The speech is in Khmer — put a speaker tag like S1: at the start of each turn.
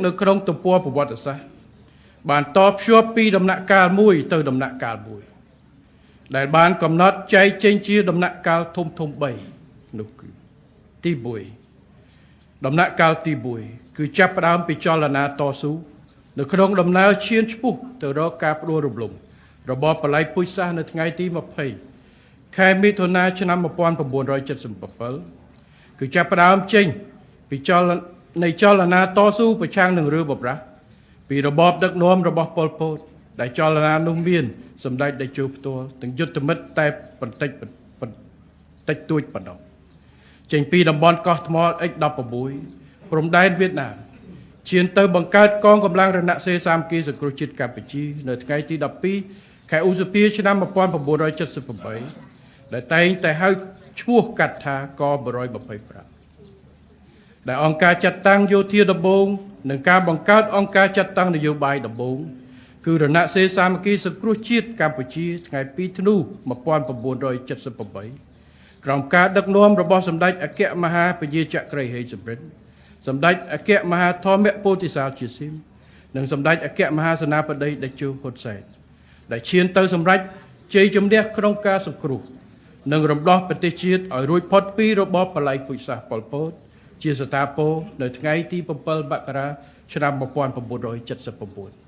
S1: នៅក្នុងទំព័រប្រវត្តិសាស្ត្របានតបភ្ជាប់ពីដំណាក់កាលមួយទៅដំណាក់កាលមួយដែលបានកំណត់ចែកចេញជាដំណាក់កាលធំ3នោះគឺទី1ដំណាក់កាលទី1គឺចាប់ផ្ដើមពីចលនាតស៊ូនៅក្នុងដំណើរឈានឆ្ពោះទៅរកការផ្ដួលរំលំរបបបល្ល័ង្កពូជសាសន៍នៅថ្ងៃទី20ខែមិថុនាឆ្នាំ1977គឺចាប់ផ្ដើមចេញពីចលនាតស៊ូប្រឆាំងនឹងរឿងបម្រាស់ពីរបបដឹកនាំរបស់ប៉ុល ពតដែលចលនានោះមានសម្ដេចតេជោផ្ទាល់ទាំងយុទ្ធមិត្តតែបន្តិចតួចប៉ុណ្ណោះចេញពីតំបន់កោះថ្ម X16 ព្រំដែនវៀតណាមឈានទៅបង្កើតកងកម្លាំងរណសិរ្សសាមគ្គីសង្គ្រោះជាតិកម្ពុជានៅថ្ងៃទី12ខែឧសភាឆ្នាំ1978ដែលតែងតែហៅឈ្មោះកាត់ថាក125ដែលអង្គការចាត់តាំងយោធាដំបូងនិងការបង្កើតអង្គការចាត់តាំងនយោបាយដំបូងគឺរណសិរ្សសាមគ្គីសង្គ្រោះជាតិកម្ពុជាថ្ងៃ2ធ្នូ1978ក្រោមការដឹកនាំរបស់សម្ដេចអគ្គមហាពញាចក្រីហេងសំរិទ្ធសម្ដេចអគ្គមហាធម្មពោធិសោតជាស៊ីមនិងសម្ដេចអគ្គមហាសេនាបតីតេជោហ៊ុនសែនដែលឈានទៅសម្រេចជ័យជំនះក្នុងការសង្គ្រោះនិងរំដោះប្រទេសជាតិឲ្យរួចផុតពីរបបបល្ល័ង្កពូជសាសន៍ប៉ុល ពតជាស្ថាពរនៅថ្ងៃទី7មករាឆ្នាំ1979